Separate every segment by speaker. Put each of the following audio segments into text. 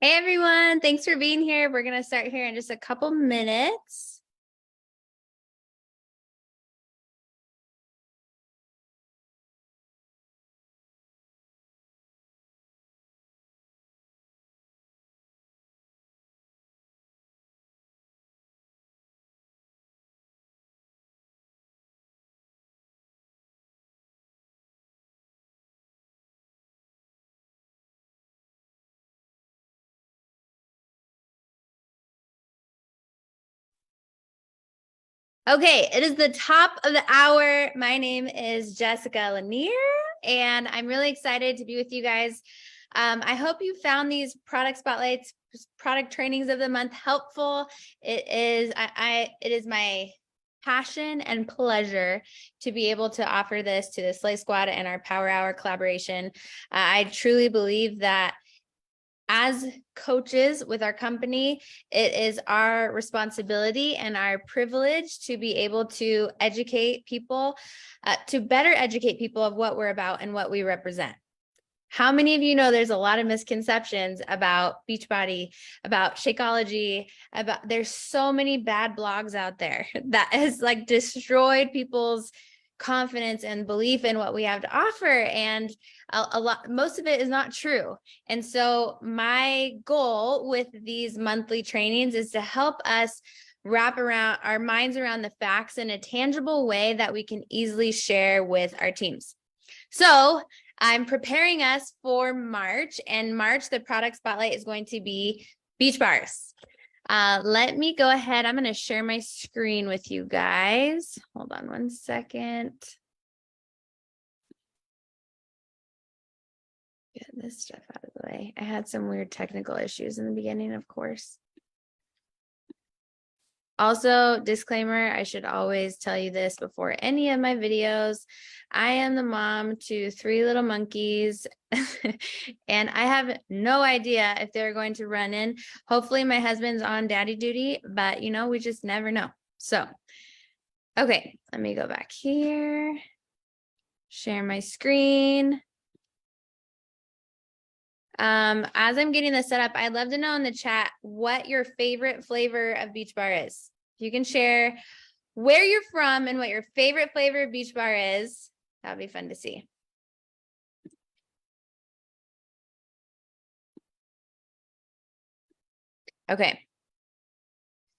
Speaker 1: Hey everyone, thanks for being here. We're going to start here in just a couple minutes. Okay, it is the top of the hour. My name is Jessica Lanier, and I'm really excited to be with you guys. I hope you found these product spotlights, product trainings of the month helpful. It is my passion and pleasure to be able to offer this to the Slay Squad and our Power Hour collaboration. I truly believe that as coaches with our company, it is our responsibility and our privilege to be able to educate people, to better educate people of what we're about and what we represent. How many of you know there's a lot of misconceptions about Beachbody, about Shakeology, there's so many bad blogs out there that has like destroyed people's confidence and belief in what we have to offer, and most of it is not true. And so my goal with these monthly trainings is to help us wrap around our minds around the facts in a tangible way that we can easily share with our teams. So I'm preparing us for March, and March, the product spotlight is going to be beach bars. Let me go ahead. I'm going to share my screen with you guys. Hold on one second. Get this stuff out of the way. I had some weird technical issues in the beginning, of course. Also, disclaimer, I should always tell you this before any of my videos. I am the mom to 3 little monkeys, and I have no idea if they're going to run in. Hopefully my husband's on daddy duty, but you know, we just never know. So, okay, let me go back here, share my screen. As I'm getting this set up, I'd love to know in the chat what your favorite flavor of Beach Bar is. If you can share where you're from and what your favorite flavor of Beach Bar is, that'd be fun to see. Okay.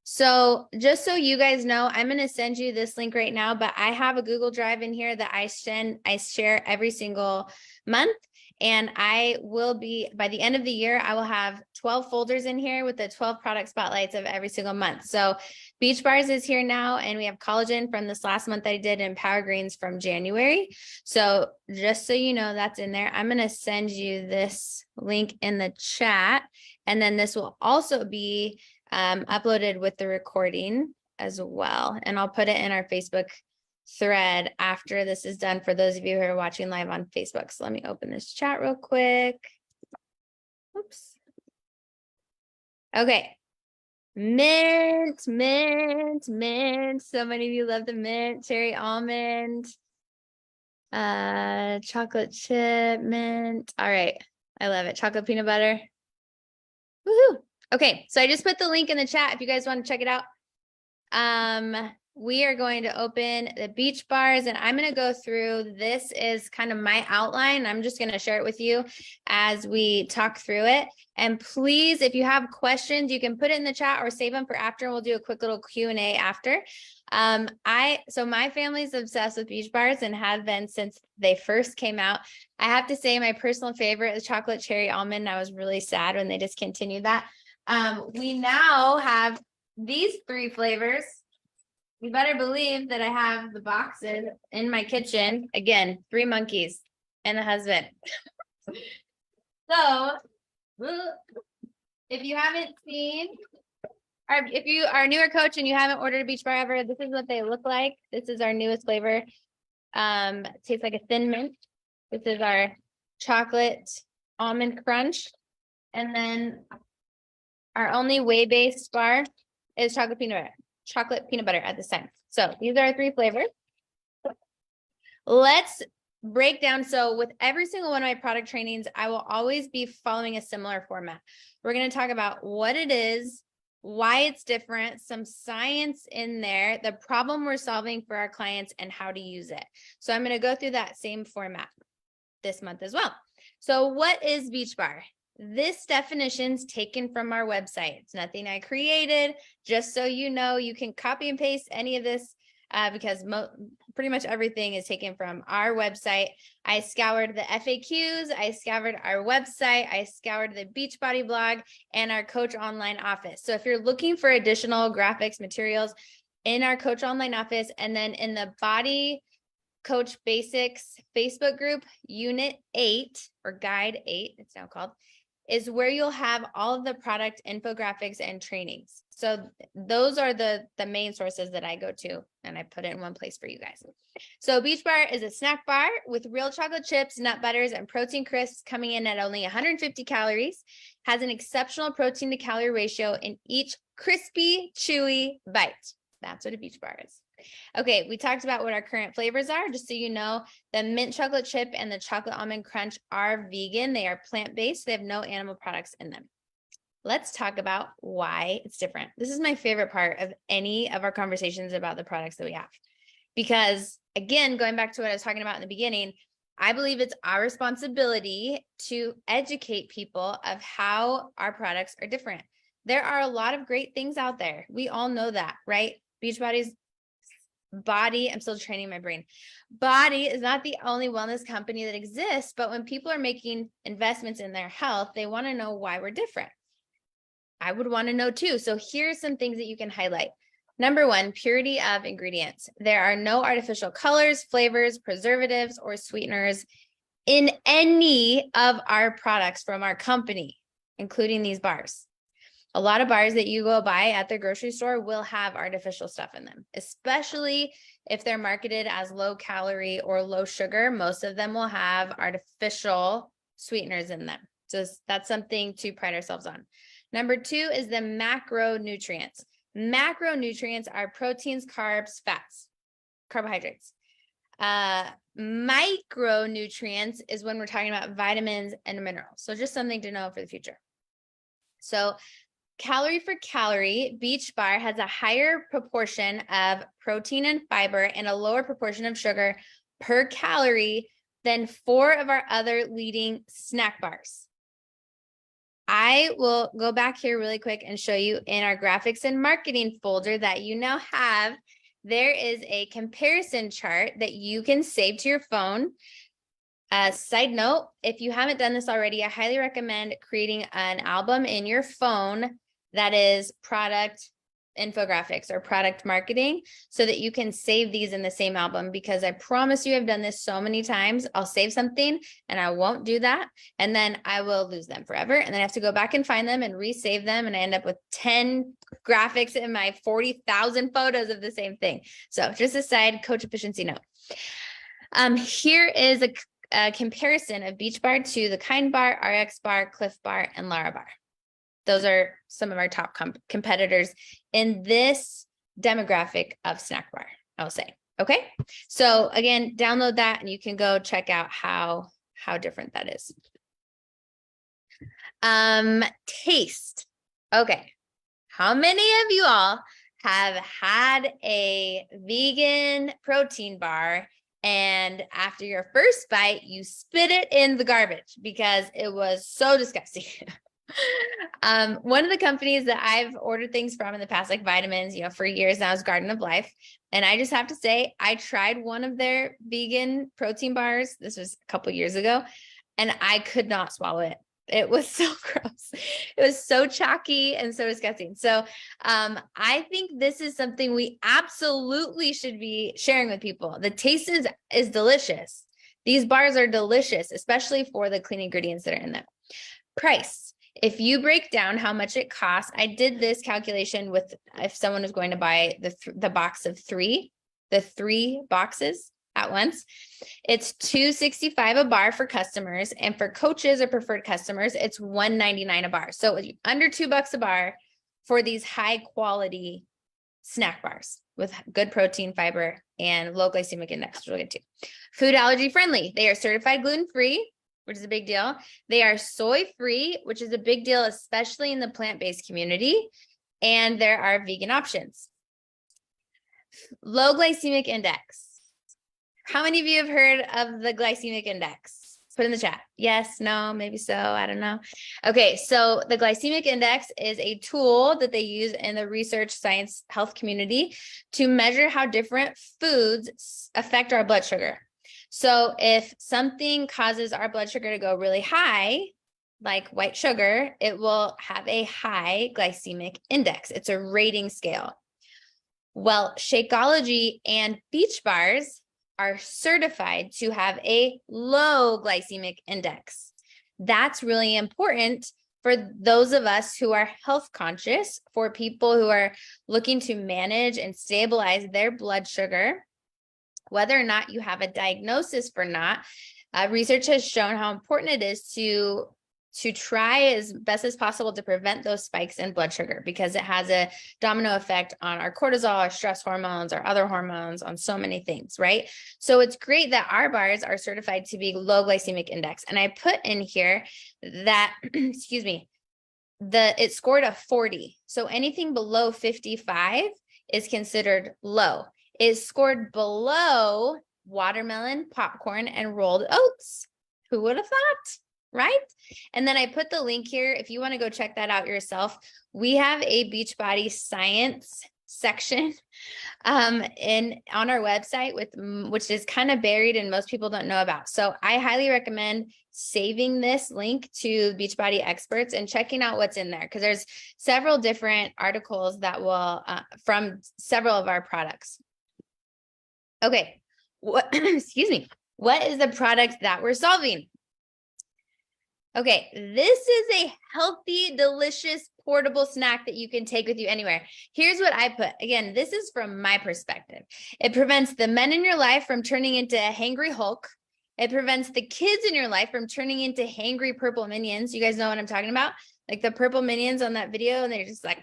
Speaker 1: So just so you guys know, I'm going to send you this link right now, but I have a Google Drive in here that I share every single month. And I will be, by the end of the year, I will have 12 folders in here with the 12 product spotlights of every single month. So Beach Bars is here now, and we have collagen from this last month I did, and Power Greens from January. So just so you know, that's in there. I'm going to send you this link in the chat, and then this will also be uploaded with the recording as well. And I'll put it in our Facebook thread after this is done for those of you who are watching live on Facebook. So let me open this chat real quick. Oops. Okay. Mint, mint, mint. So many of you love the mint, cherry almond, chocolate chip mint. All right. I love it. Chocolate peanut butter. Woohoo. Okay. So I just put the link in the chat if you guys want to check it out. We are going to open the beach bars, and I'm going to go through. This is kind of my outline. I'm just going to share it with you as we talk through it. And please, if you have questions, you can put it in the chat or save them for after, and we'll do a quick little Q&A after. So my family's obsessed with beach bars and have been since they first came out. I have to say my personal favorite is chocolate cherry almond. I was really sad when they discontinued that. We now have these 3 flavors. You better believe that I have the boxes in my kitchen. Again, 3 monkeys and a husband. So if you haven't seen, or if you are a newer coach and you haven't ordered a beach bar ever, this is what they look like. This is our newest flavor. Tastes like a thin mint. This is our chocolate almond crunch. And then our only whey-based bar is chocolate peanut butter at this time. So these are our 3 flavors. Let's break down. So with every single one of my product trainings, I will always be following a similar format. We're going to talk about what it is, why it's different, some science in there, the problem we're solving for our clients, and how to use it. So I'm going to go through that same format this month as well. So what is BEACHBAR? This definition's taken from our website. It's nothing I created. Just so you know, you can copy and paste any of this because pretty much everything is taken from our website. I scoured the FAQs, I scoured our website, I scoured the Beachbody blog, and our Coach Online office. So if you're looking for additional graphics materials in our Coach Online office, and then in the Body Coach Basics Facebook group, Unit 8, or Guide 8, it's now called, is where you'll have all of the product infographics and trainings. So those are the main sources that I go to, and I put it in one place for you guys. So BEACHBAR is a snack bar with real chocolate chips, nut butters, and protein crisps coming in at only 150 calories, has an exceptional protein to calorie ratio in each crispy, chewy bite. That's what a BEACHBAR is. Okay, we talked about what our current flavors are. Just so you know, the mint chocolate chip and the chocolate almond crunch are vegan. They are plant-based. They have no animal products in them. Let's talk about why it's different. This is my favorite part of any of our conversations about the products that we have. Because again, going back to what I was talking about in the beginning, I believe it's our responsibility to educate people of how our products are different. There are a lot of great things out there. We all know that, right? Beachbody's Body, I'm still training my brain. Body is not the only wellness company that exists, but when people are making investments in their health, they want to know why we're different. I would want to know too. So here's some things that you can highlight. Number one, purity of ingredients. There are no artificial colors, flavors, preservatives, or sweeteners in any of our products from our company, including these bars. A lot of bars that you go buy at the grocery store will have artificial stuff in them, especially if they're marketed as low calorie or low sugar. Most of them will have artificial sweeteners in them. So that's something to pride ourselves on. Number two is the macronutrients. Macronutrients are proteins, carbs, fats, carbohydrates. Micronutrients is when we're talking about vitamins and minerals. So just something to know for the future. So calorie for calorie, BEACHBAR has a higher proportion of protein and fiber and a lower proportion of sugar per calorie than 4 of our other leading snack bars. I will go back here really quick and show you in our graphics and marketing folder that you now have, there is a comparison chart that you can save to your phone. Side note, if you haven't done this already, I highly recommend creating an album in your phone that is product infographics or product marketing so that you can save these in the same album, because I promise you I've done this so many times. I'll save something and I won't do that. And then I will lose them forever. And then I have to go back and find them and resave them. And I end up with 10 graphics in my 40,000 photos of the same thing. So just a side coach efficiency note. Here is a comparison of BEACHBAR to the Kind Bar, RX Bar, Cliff Bar, and Lara Bar. Those are some of our top competitors in this demographic of snack bar, I'll say. Okay, so again, download that and you can go check out how different that is. Taste. Okay, how many of you all have had a vegan protein bar and after your first bite, you spit it in the garbage because it was so disgusting? One of the companies that I've ordered things from in the past, like vitamins, for years now, is Garden of Life. And I just have to say, I tried one of their vegan protein bars. This was a couple years ago, and I could not swallow it. It was so gross. It was so chalky and so disgusting. So I think this is something we absolutely should be sharing with people. The taste is delicious. These bars are delicious, especially for the clean ingredients that are in them. Price. If you break down how much it costs, I did this calculation with if someone was going to buy the box of 3, the 3 boxes at once, it's $2.65 a bar for customers, and for coaches or preferred customers, it's $1.99 a bar. So under $2 a bar for these high quality snack bars with good protein, fiber, and low glycemic index, which we'll get to. Food allergy friendly. They are certified gluten-free, which is a big deal. They are soy-free, which is a big deal, especially in the plant-based community. And there are vegan options. Low glycemic index. How many of you have heard of the glycemic index? Put in the chat. Yes, no, maybe so. I don't know. Okay, so the glycemic index is a tool that they use in the research science health community to measure how different foods affect our blood sugar. So if something causes our blood sugar to go really high, like white sugar, it will have a high glycemic index. It's a rating scale. Well, Shakeology and BEACHBARs are certified to have a low glycemic index. That's really important for those of us who are health conscious, for people who are looking to manage and stabilize their blood sugar, whether or not you have a diagnosis or not. Research has shown how important it is to try as best as possible to prevent those spikes in blood sugar, because it has a domino effect on our cortisol, our stress hormones, our other hormones, on so many things, right? So it's great that our bars are certified to be low glycemic index. And I put in here that, excuse me, it scored a 40. So anything below 55 is considered low. It scored below watermelon, popcorn, and rolled oats. Who would have thought? Right? And then I put the link here. If you want to go check that out yourself, we have a Beachbody science section on our website, which is kind of buried and most people don't know about. So I highly recommend saving this link to Beachbody experts and checking out what's in there, because there's several different articles that will from several of our products. Okay, excuse me. What is the product that we're solving? Okay, this is a healthy, delicious, portable snack that you can take with you anywhere. Here's what I put. Again, this is from my perspective. It prevents the men in your life from turning into a hangry Hulk. It prevents the kids in your life from turning into hangry purple minions. You guys know what I'm talking about? Like the purple minions on that video, and they're just like,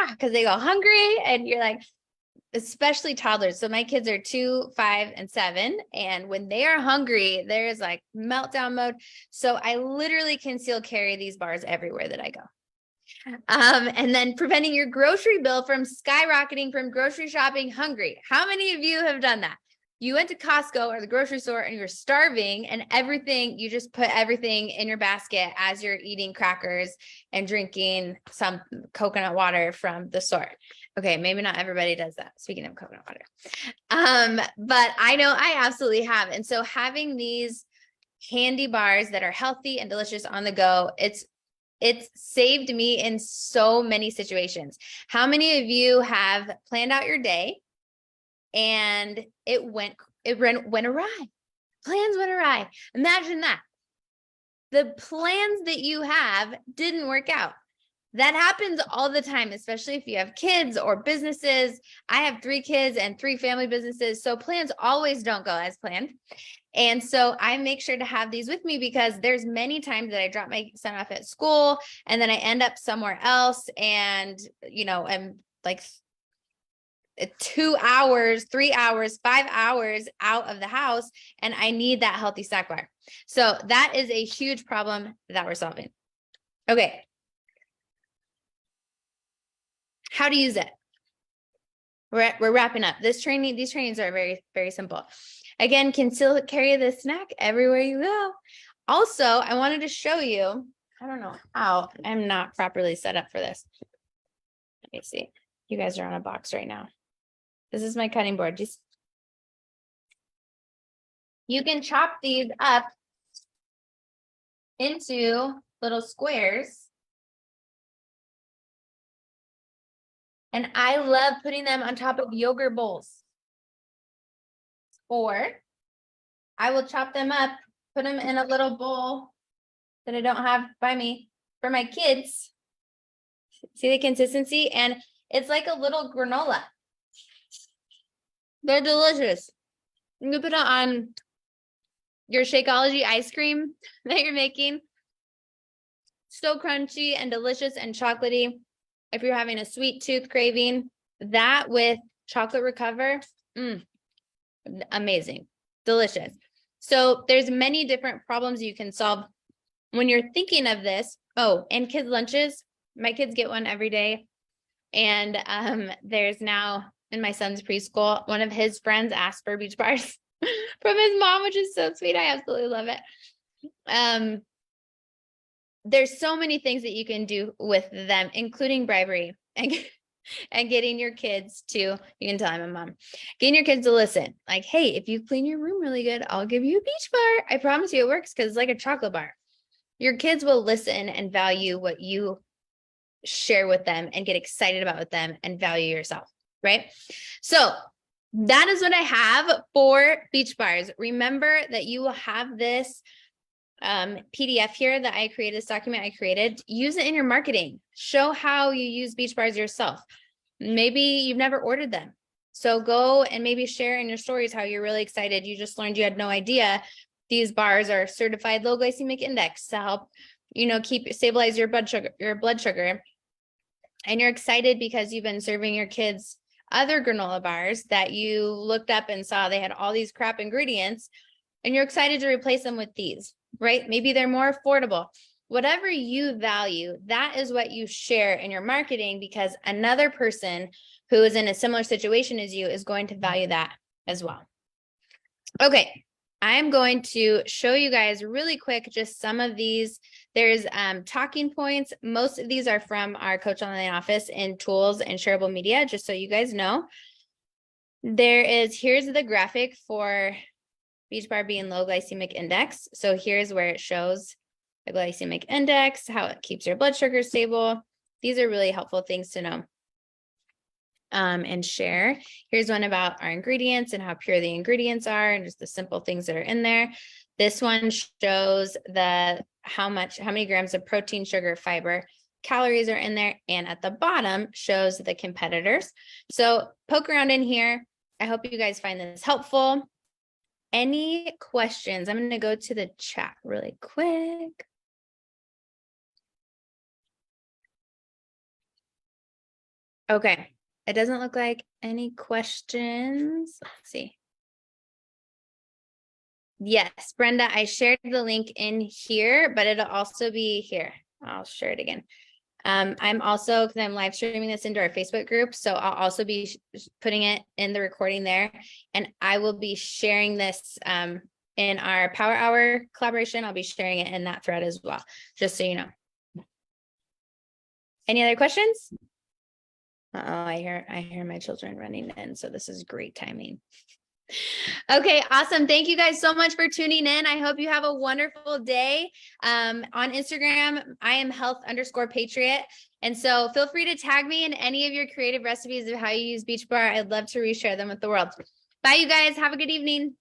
Speaker 1: because they go hungry, and you're like, especially toddlers. So my kids are 2, 5, and 7. And when they are hungry, there's like meltdown mode. So I literally conceal carry these bars everywhere that I go. And then preventing your grocery bill from skyrocketing from grocery shopping hungry. How many of you have done that? You went to Costco or the grocery store and you're starving, and you just put everything in your basket as you're eating crackers and drinking some coconut water from the store. Okay, maybe not everybody does that. Speaking of coconut water. But I know I absolutely have. And so having these candy bars that are healthy and delicious on the go, it's saved me in so many situations. How many of you have planned out your day and it went awry? Plans went awry. Imagine that. The plans that you have didn't work out. That happens all the time, especially if you have kids or businesses. I have 3 kids and 3 family businesses, so plans always don't go as planned. And so I make sure to have these with me, because there's many times that I drop my son off at school and then I end up somewhere else, and I'm like 2 hours, 3 hours, 5 hours out of the house, and I need that healthy snack bar. So that is a huge problem that we're solving. Okay. How to use it. We're wrapping up. These trainings are very, very simple. Again, conceal carry the snack everywhere you go. Also, I wanted to show you, I don't know how, I'm not properly set up for this. Let me see. You guys are on a box right now. This is my cutting board. You can chop these up into little squares. And I love putting them on top of yogurt bowls. Or I will chop them up, put them in a little bowl that I don't have by me for my kids. See the consistency? And it's like a little granola. They're delicious. You can put it on your Shakeology ice cream that you're making. So crunchy and delicious and chocolatey. If you're having a sweet tooth craving, that with chocolate recover, amazing, delicious. So there's many different problems you can solve when you're thinking of this. Oh, and kids' lunches. My kids get one every day. And there's now in my son's preschool, one of his friends asked for beach bars from his mom, which is so sweet. I absolutely love it. There's so many things that you can do with them, including bribery and getting your kids to, you can tell I'm a mom, getting your kids to listen. Like, hey, if you clean your room really good, I'll give you a beach bar. I promise you it works because it's like a chocolate bar. Your kids will listen and value what you share with them and get excited about with them and value yourself, right? So that is what I have for beach bars. Remember that you will have this PDF here that I created, this document I created. Use it in your marketing. Show how you use beach bars yourself. Maybe you've never ordered them. So go and maybe share in your stories how you're really excited. You just learned, you had no idea these bars are certified low glycemic index to help, stabilize your blood sugar. And you're excited because you've been serving your kids other granola bars that you looked up and saw they had all these crap ingredients, and you're excited to replace them with these, right? Maybe they're more affordable. Whatever you value, that is what you share in your marketing, because another person who is in a similar situation as you is going to value that as well. Okay, I'm going to show you guys really quick just some of these. There's talking points. Most of these are from our Coach Online office in tools and shareable media, just so you guys know. Here's the graphic for Beach Bar being low glycemic index. So here's where it shows the glycemic index, how it keeps your blood sugar stable. These are really helpful things to know and share. Here's one about our ingredients and how pure the ingredients are and just the simple things that are in there. This one shows how many grams of protein, sugar, fiber, calories are in there. And at the bottom shows the competitors. So poke around in here. I hope you guys find this helpful. Any questions? I'm going to go to the chat really quick. Okay. It doesn't look like any questions. Let's see. Yes, Brenda, I shared the link in here, but it'll also be here. I'll share it again. I'm also, because I'm live streaming this into our Facebook group, so I'll also be putting it in the recording there, and I will be sharing this in our Power Hour collaboration. I'll be sharing it in that thread as well, just so you know. Any other questions? I hear my children running in, so this is great timing. Okay, awesome. Thank you guys so much for tuning in. I hope you have a wonderful day. On Instagram, I am health_patriot. And so feel free to tag me in any of your creative recipes of how you use Beach Bar. I'd love to reshare them with the world. Bye, you guys. Have a good evening.